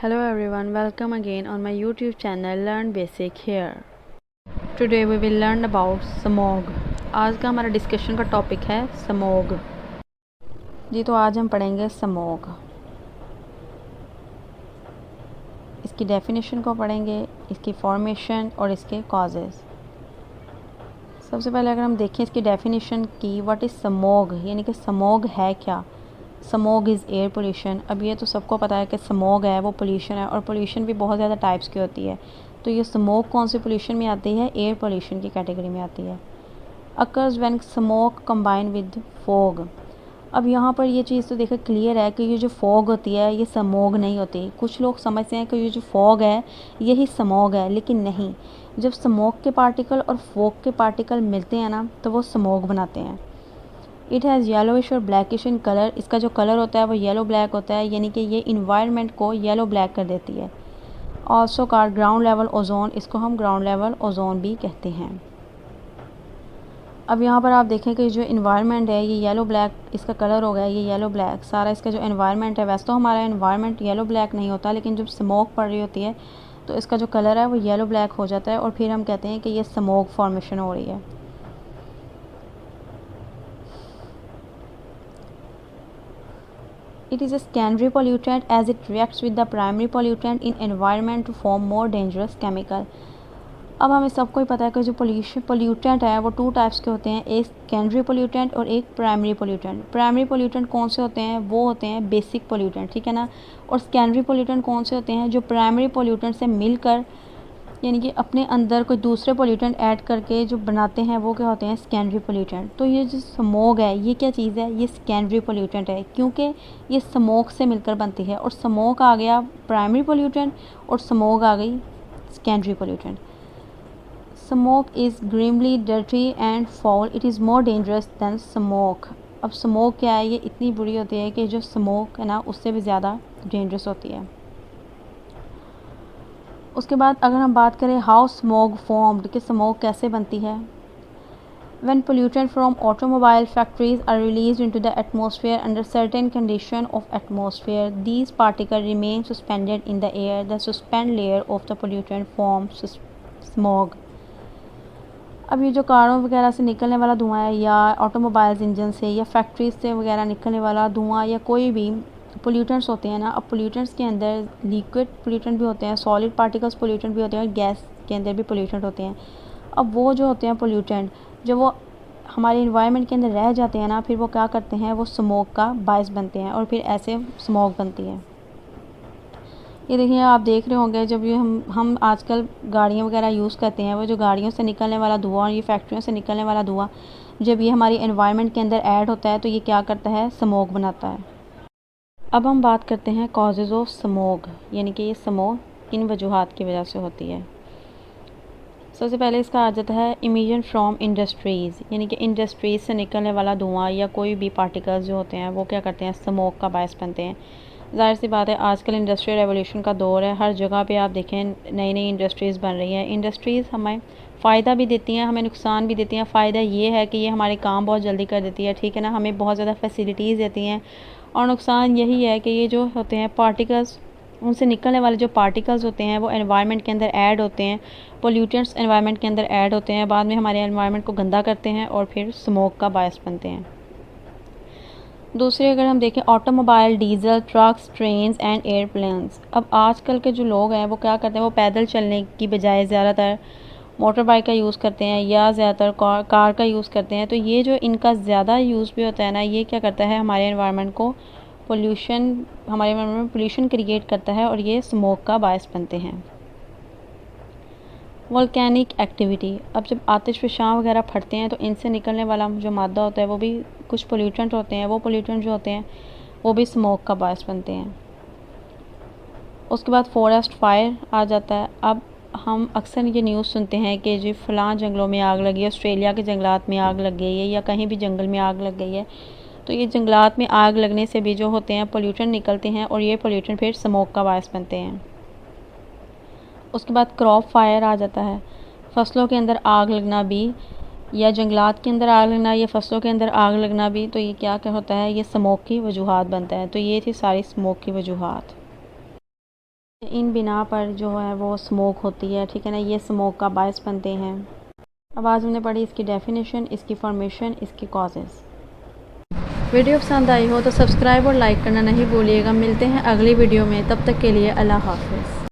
Hello everyone, welcome again on my YouTube channel Learn Basic here. Today we will learn about smog. आज का हमारा discussion का topic है smog जी। तो आज हम पढ़ेंगे स्मॉग, इसकी डेफिनेशन को पढ़ेंगे, इसकी फॉर्मेशन और इसके कॉजेज़। सबसे पहले अगर हम देखें इसकी डेफिनेशन की, व्हाट इज़ स्मॉग, यानी कि स्मॉग है क्या। Smog is air pollution. अब ये तो सबको पता है कि स्मॉग है वो पोल्यूशन है, और पोल्यूशन भी बहुत ज़्यादा टाइप्स की होती है। तो ये स्मोक कौन सी पोल्यूशन में आती है, एयर पोल्यूशन की कैटेगरी में आती है। Occurs when smoke combine with fog. अब यहाँ पर ये चीज़ तो देखो क्लियर है कि ये जो फॉग होती है ये स्मोग नहीं होती। कुछ लोग समझते हैं कि ये जो फॉग है यही स्मोग है, लेकिन नहीं। जब स्मोक के पार्टिकल और फॉग के पार्टिकल मिलते हैं ना, तो वो स्मोग बनाते हैं। इट हैज़ येलोइश और ब्लैकिश इन कलर। इसका जो कलर होता है वो येलो ब्लैक होता है, यानी कि ये इन्वायरमेंट को येलो ब्लैक कर देती है। Also called ground level ozone, इसको हम ग्राउंड लेवल ओजोन भी कहते हैं। अब यहाँ पर आप देखें कि जो इन्वायरमेंट है ये येलो ब्लैक, इसका कलर हो गया ये येलो ब्लैक सारा। इसका जो इन्वायरमेंट है, वैसे तो हमारा इन्वायरमेंट येलो ब्लैक नहीं होता, लेकिन जब स्मोक पड़ रही होती है तो इसका जो कलर है वो येलो ब्लैक हो जाता है, और फिर हम कहते हैं कि ये स्मोक फॉर्मेशन हो रही है। It is a secondary pollutant as it reacts with the primary pollutant in environment to form more dangerous chemical. अब हमें सबको ही पता है कि जो पोल्यूटेंट है वो टू टाइप्स के होते हैं, एक सेकेंडरी पोल्यूटेंट और एक प्राइमरी पोल्यूटेंट। प्राइमरी पोल्यूटेंट कौन से होते हैं, वो होते हैं बेसिक पोल्यूटेंट, ठीक है ना। और सेकेंडरी पोल्यूटेंट कौन से होते हैं, जो प्राइमरी पोल्यूटेंट से मिलकर यानी कि अपने अंदर कोई दूसरे पोल्यूटेंट ऐड करके जो बनाते हैं वो क्या होते हैं, सेकेंडरी पोल्यूटेंट। तो ये जो स्मोग है ये क्या चीज़ है, ये सेकेंडरी पोल्यूटेंट है, क्योंकि ये स्मोक से मिलकर बनती है। और स्मोक आ गया प्राइमरी पोल्यूटेंट और स्मोग आ गई secondary pollutant. Smoke is grimly dirty and foul, it is more dangerous than smoke. अब स्मोक क्या है, ये इतनी बुरी होती है कि जो स्मोक है ना उससे भी ज़्यादा डेंजरस होती है। उसके बाद अगर हम बात करें हाउ स्मोक फॉर्म्ड, कि स्मोक कैसे बनती है। When pollutant from automobile factories are released into the atmosphere under certain condition of atmosphere, these particles remain suspended in the air. The suspend layer of the pollutant forms smog. अब ये जो कारों वगैरह से निकलने वाला धुआं है, या ऑटोमोबाइल्स इंजन से, या फैक्ट्रीज से वगैरह निकलने वाला धुआं, या कोई भी पोल्यूटेंट्स होते हैं ना। अब पोल्यूटेंट्स के अंदर लिक्विड पोल्यूटेंट भी होते हैं, सॉलिड पार्टिकल्स पोल्यूटेंट भी होते हैं, और गैस के अंदर भी पोल्यूटेंट होते हैं। अब वो जो होते हैं पोल्यूटेंट, जब वो हमारे इन्वायरमेंट के अंदर रह जाते हैं ना, फिर वो क्या करते हैं, वो स्मोक का बायस बनते हैं, और फिर ऐसे स्मोक बनती है। ये देखिए आप देख रहे होंगे, जब ये हम आजकल गाड़ियाँ वगैरह यूज़ करते हैं, वो जो गाड़ियों से निकलने वाला धुआं और ये फैक्ट्रियों से निकलने वाला धुआं जब ये हमारी एनवायरनमेंट के अंदर ऐड होता है तो ये क्या करता है, स्मोक बनाता है। अब हम बात करते हैं कॉजेज़ ऑफ स्मोक, यानी कि ये स्मोक किन वजूहात की वजह से होती है। सबसे पहले इसका आ जाता है इमिशन फ्रॉम इंडस्ट्रीज़, यानी कि इंडस्ट्रीज़ से निकलने वाला धुआं या कोई भी पार्टिकल्स जो होते हैं वो क्या करते हैं, स्मोक का बायस बनते हैं। ज़ाहिर सी बात है आजकल इंडस्ट्रियल रेवोल्यूशन का दौर है, हर जगह पे आप देखें नई नई इंडस्ट्रीज़ बन रही हैं। इंडस्ट्रीज़ हमें फ़ायदा भी देती हैं, हमें नुकसान भी देती हैं। फ़ायदा ये है कि ये हमारे काम बहुत जल्दी कर देती है, ठीक है ना, हमें बहुत ज़्यादा फैसिलिटीज़ देती हैं। और नुकसान यही है कि ये जो होते हैं पार्टिकल्स, उनसे निकलने वाले जो पार्टिकल्स होते हैं वो एनवायरनमेंट के अंदर ऐड होते हैं, पोल्यूटेंट्स एनवायरनमेंट के अंदर ऐड होते हैं, बाद में हमारे एनवायरनमेंट को गंदा करते हैं और फिर स्मोक का बायस बनते हैं। दूसरे अगर हम देखें automobile, diesel, trucks, trains and airplanes. अब आजकल के जो लोग हैं वो क्या करते हैं, वो पैदल चलने की बजाय ज़्यादातर मोटर बाइक का यूज़ करते हैं, या ज़्यादातर कार का यूज़ करते हैं। तो ये जो इनका ज़्यादा यूज़ भी होता है ना, ये क्या करता है, हमारे एनवायरनमेंट को हमारे एनवायरनमेंट में पोल्यूशन क्रिएट करता है, और ये स्मोक का बायस बनते हैं। वोल्केनिक एक्टिविटी, अब जब आतिशफ़शां वगैरह फटते हैं तो इनसे निकलने वाला जो मादा होता है वो भी कुछ पोल्यूटेंट होते हैं, वो पोल्यूटेंट जो होते हैं वो भी स्मोक का बायस बनते हैं। उसके बाद फॉरेस्ट फायर आ जाता है। अब हम अक्सर ये न्यूज़ सुनते हैं कि जी फ़लाँ जंगलों में आग लगी है, ऑस्ट्रेलिया के जंगलात में आग लग गई है, या कहीं भी जंगल में आग लग गई है। तो ये जंगलात में आग लगने से भी जो होते हैं पोल्यूटेंट निकलते हैं, और ये पोल्यूटेंट फिर स्मोक का बायस बनते हैं। उसके बाद क्रॉप फायर आ जाता है, फसलों के अंदर आग लगना भी, या जंगलात के अंदर आग लगना, या फसलों के अंदर आग लगना भी, तो ये क्या होता है, ये स्मोक की वजूहात बनता है। तो ये थी सारी स्मोक की वजूहात। इन बिना पर जो है वो स्मोक होती है, ठीक है ना, ये स्मोक का बायस बनते हैं। अब आज हमने पढ़ी इसकी डेफिनेशन, इसकी फॉर्मेशन, इसकी कॉजेज़। वीडियो पसंद आई हो तो सब्सक्राइब और लाइक करना नहीं भूलिएगा। मिलते हैं अगली वीडियो में, तब तक के लिए अल्लाह हाफ़िज़।